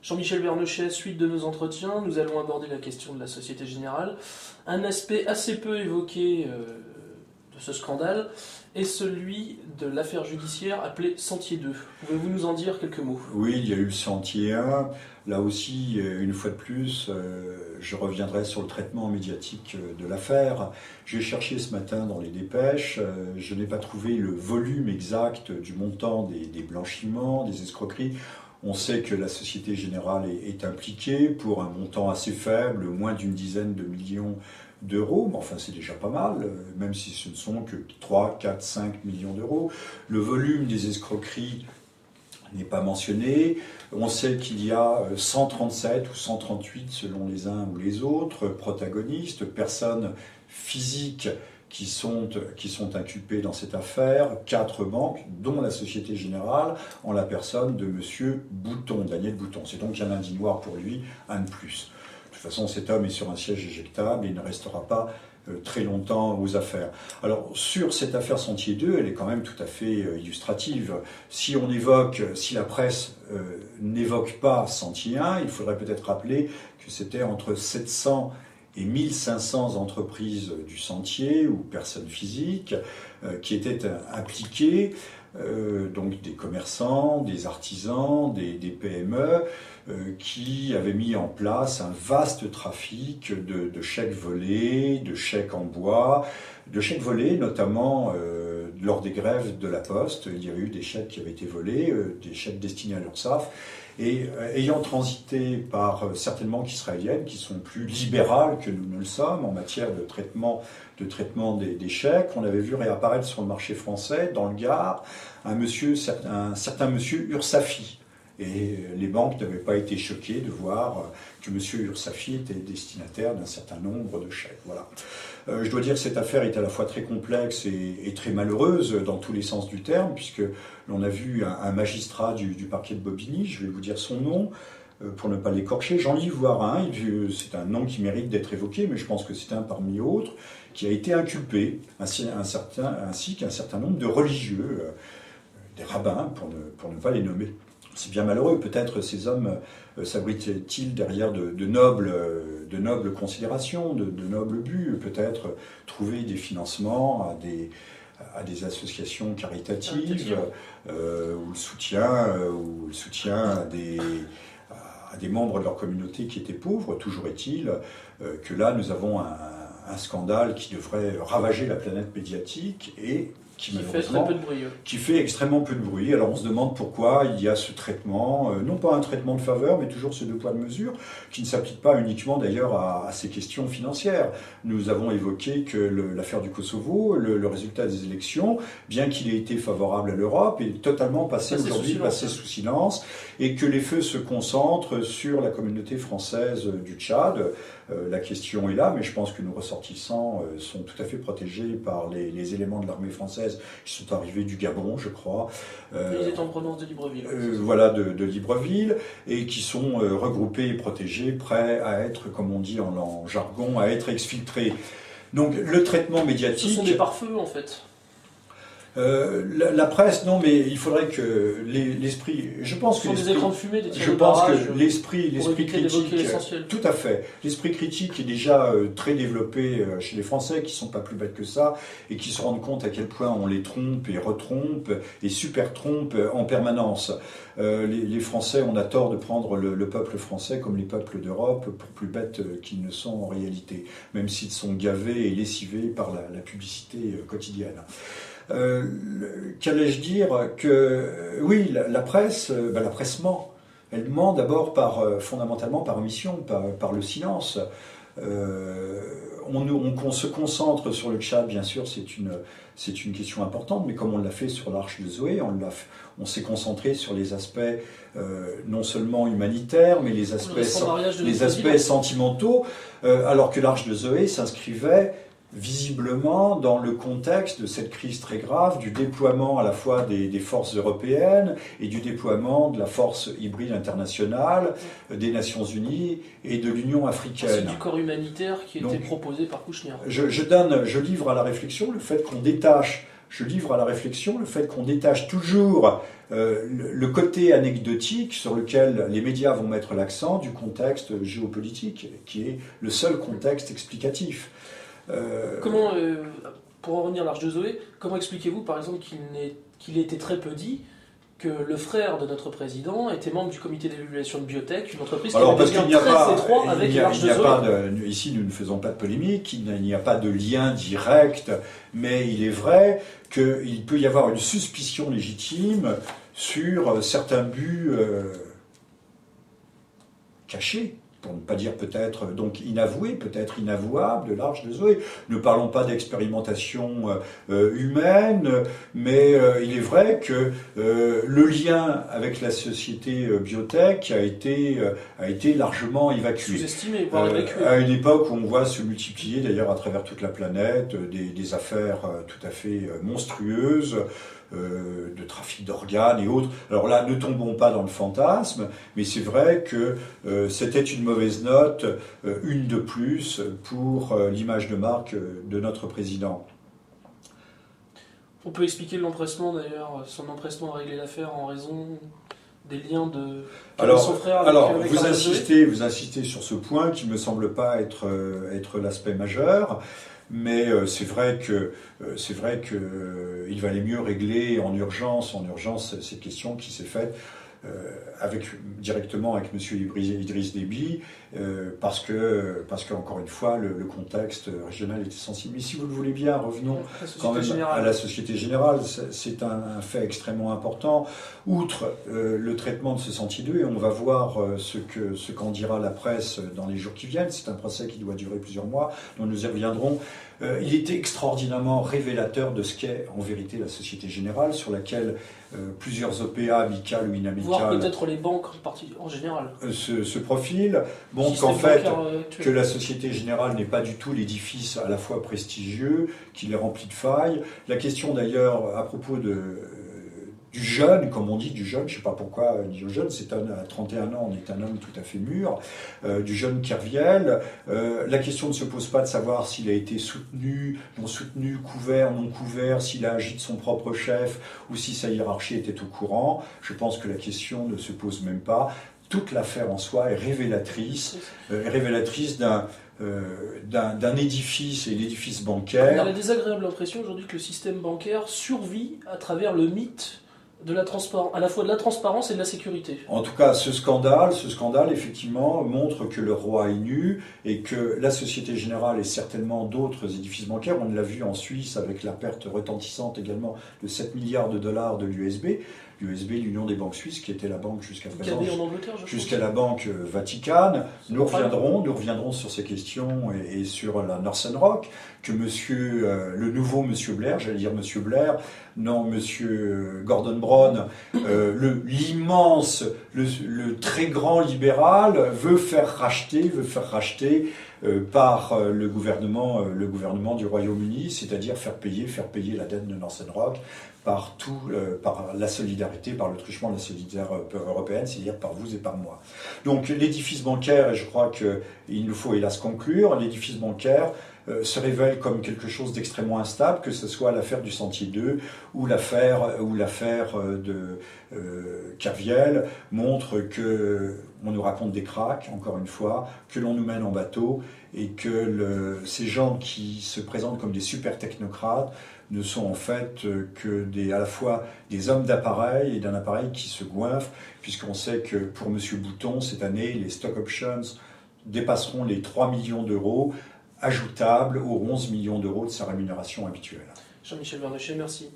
Jean-Michel Vernochet, suite de nos entretiens, nous allons aborder la question de la Société Générale. Un aspect assez peu évoqué de ce scandale est celui de l'affaire judiciaire appelée Sentier 2. Pouvez-vous nous en dire quelques mots? Oui, il y a eu le Sentier 1. Là aussi, une fois de plus, je reviendrai sur le traitement médiatique de l'affaire. J'ai cherché ce matin dans les dépêches, je n'ai pas trouvé le volume exact du montant des blanchiments, des escroqueries. On sait que la Société Générale est impliquée pour un montant assez faible, moins d'une dizaine de millions d'euros, mais enfin c'est déjà pas mal, même si ce ne sont que 3, 4, 5 millions d'euros. Le volume des escroqueries n'est pas mentionné. On sait qu'il y a 137 ou 138, selon les uns ou les autres, protagonistes, personnes physiques qui sont inculpées dans cette affaire, 4 banques, dont la Société Générale, en la personne de M. Bouton, Daniel Bouton. C'est donc un lundi noir pour lui, un de plus. De toute façon, cet homme est sur un siège éjectable et il ne restera pas très longtemps aux affaires. Alors, sur cette affaire Sentier 2, elle est quand même tout à fait illustrative. Si la presse n'évoque pas Sentier 1, il faudrait peut-être rappeler que c'était entre 700 et 1500 entreprises du Sentier, ou personnes physiques, qui étaient impliquées, donc des commerçants, des artisans, des PME, qui avaient mis en place un vaste trafic de chèques volés, de chèques en bois, de chèques volés notamment lors des grèves de la Poste. Il y avait eu des chèques qui avaient été volés, des chèques destinés à l'URSSAF, et ayant transité par certaines banques israéliennes qui sont plus libérales que nous ne le sommes en matière de traitement des chèques, on avait vu réapparaître sur le marché français, dans le Gard, un certain monsieur Ursafi. Et les banques n'avaient pas été choquées de voir que M. Ursafi était destinataire d'un certain nombre de chèques. Voilà. Je dois dire que cette affaire est à la fois très complexe et très malheureuse dans tous les sens du terme, puisque l'on a vu un magistrat du parquet de Bobigny, je vais vous dire son nom, pour ne pas l'écorcher, Jean-Yves Warin, c'est un nom qui mérite d'être évoqué, mais je pense que c'est un parmi autres, qui a été inculpé, ainsi qu'un certain nombre de religieux, des rabbins, pour ne pas les nommer. C'est bien malheureux, peut-être ces hommes s'abritent-ils derrière de nobles considérations, de nobles buts, peut-être trouver des financements à des associations caritatives, ou le soutien à des membres de leur communauté qui étaient pauvres. Toujours est-il que là, nous avons un scandale qui devrait ravager la planète médiatique et qui fait très peu de bruit. Qui fait extrêmement peu de bruit. Alors on se demande pourquoi il y a ce traitement, non pas un traitement de faveur, mais toujours ce 2 poids 2 mesures, qui ne s'applique pas uniquement d'ailleurs à ces questions financières. Nous avons évoqué que l'affaire du Kosovo, le résultat des élections, bien qu'il ait été favorable à l'Europe, est totalement passé sous silence, et que les feux se concentrent sur la communauté française du Tchad. La question est là, mais je pense que nos ressortissants sont tout à fait protégés par les éléments de l'armée française qui sont arrivés du Gabon, je crois. Ils étaient en provenance de Libreville. Voilà, de Libreville, et qui sont regroupés et protégés, prêts à être, comme on dit en jargon, à être exfiltrés. Donc le traitement médiatique... Ce sont des pare-feux, en fait. La presse, non, mais il faudrait que l'esprit... Je pense que des écrans de fumée, des je pense que l'esprit critique... Tout à fait. L'esprit critique est déjà très développé chez les Français, qui ne sont pas plus bêtes que ça, et qui se rendent compte à quel point on les trompe et retrompe, et super-trompe en permanence. Les Français, on a tort de prendre le peuple français comme les peuples d'Europe pour plus bêtes qu'ils ne sont en réalité, même s'ils sont gavés et lessivés par la publicité quotidienne. Qu'allais-je dire que oui, la presse ment. Elle ment d'abord fondamentalement par omission, par le silence. On se concentre sur le Tchad, bien sûr, c'est une question importante, mais comme on l'a fait sur l'Arche de Zoé, on s'est concentré sur les aspects non seulement humanitaires, mais les aspects sentimentaux, alors que l'Arche de Zoé s'inscrivait visiblement dans le contexte de cette crise très grave, du déploiement à la fois des forces européennes et du déploiement de la force hybride internationale, des Nations Unies et de l'Union africaine. C'est du corps humanitaire qui était proposé par Kouchner. Je livre à la réflexion le fait qu'on détache je livre à la réflexion le fait qu'on détache toujours le côté anecdotique sur lequel les médias vont mettre l'accent du contexte géopolitique, qui est le seul contexte explicatif. Comment, pour en revenir à l'Arche de Zoé, comment expliquez-vous par exemple qu'il ait été très peu dit que le frère de notre président était membre du comité d'évaluation de Biotech, une entreprise qui avait des liens très étroits avec l'Arche de Zoé. Ici, nous ne faisons pas de polémique, il n'y a pas de lien direct, mais il est vrai qu'il peut y avoir une suspicion légitime sur certains buts cachés, pour ne pas dire peut-être donc inavoué, peut-être inavouable, de l'Arche de Zoé. Ne parlons pas d'expérimentation humaine, mais il est vrai que le lien avec la société biotech a été largement évacué. Sous-estimé, voire évacué. À une époque où on voit se multiplier, d'ailleurs à travers toute la planète, des affaires tout à fait monstrueuses, de trafic d'organes et autres. Alors là, ne tombons pas dans le fantasme, mais c'est vrai que c'était une mauvaise note, une de plus, pour l'image de marque de notre président. On peut expliquer l'empressement d'ailleurs, son empressement à régler l'affaire en raison des liens de son frère avec vous insistez sur ce point qui ne me semble pas être l'aspect majeur. Mais c'est vrai que il valait mieux régler en urgence cette question qui s'est faite directement avec M. Idriss Déby, parce que encore une fois le contexte régional était sensible. Mais si vous le voulez bien, revenons quand même à la Société Générale. C'est un fait extrêmement important. Outre le traitement de ce Sentier 2, et on va voir ce qu'en dira la presse dans les jours qui viennent. C'est un procès qui doit durer plusieurs mois, dont nous y reviendrons. Il était extraordinairement révélateur de ce qu'est en vérité la Société Générale, sur laquelle plusieurs OPA, amicales ou inamicales, voire peut-être les banques en général, ce profil montre qu'en fait que la Société Générale n'est pas du tout l'édifice à la fois prestigieux, qu'il est rempli de failles. La question d'ailleurs à propos du jeune, comme on dit, du jeune, je ne sais pas pourquoi on dit jeune, à 31 ans, on est un homme tout à fait mûr, du jeune Kerviel. La question ne se pose pas de savoir s'il a été soutenu, non soutenu, couvert, non couvert, s'il a agi de son propre chef ou si sa hiérarchie était au courant. Je pense que la question ne se pose même pas. Toute l'affaire en soi est révélatrice d'un édifice, et l'édifice bancaire. On a la désagréable impression aujourd'hui que le système bancaire survit à travers le mythe de la transparence, à la fois de la transparence et de la sécurité. En tout cas, ce scandale, effectivement, montre que le roi est nu et que la Société Générale et certainement d'autres édifices bancaires, on l'a vu en Suisse avec la perte retentissante également de 7 milliards de dollars de l'USB, l'Union des banques suisses, qui était la banque jusqu'à présent, jusqu'à la banque Vatican. Nous reviendrons sur ces questions et sur la Northern Rock, que le nouveau monsieur Blair, j'allais dire monsieur Blair, non, monsieur Gordon Brown, l'immense, le très grand libéral, veut faire racheter par le gouvernement du Royaume-Uni, c'est-à-dire faire payer la dette de Northern Rock par la solidarité, par le truchement de la solidarité européenne, c'est-à-dire par vous et par moi. Donc l'édifice bancaire, et je crois qu'il nous faut hélas conclure, l'édifice bancaire se révèle comme quelque chose d'extrêmement instable, que ce soit l'affaire du Sentier 2 ou l'affaire de Kerviel, montre que on nous raconte des cracks, encore une fois, que l'on nous mène en bateau, et que ces gens qui se présentent comme des super technocrates ne sont en fait à la fois des hommes d'appareil et d'un appareil qui se goinfre, puisqu'on sait que pour M. Bouton, cette année, les stock options dépasseront les 3 millions d'euros, ajoutables aux 11 millions d'euros de sa rémunération habituelle. Jean-Michel Vernochet, merci.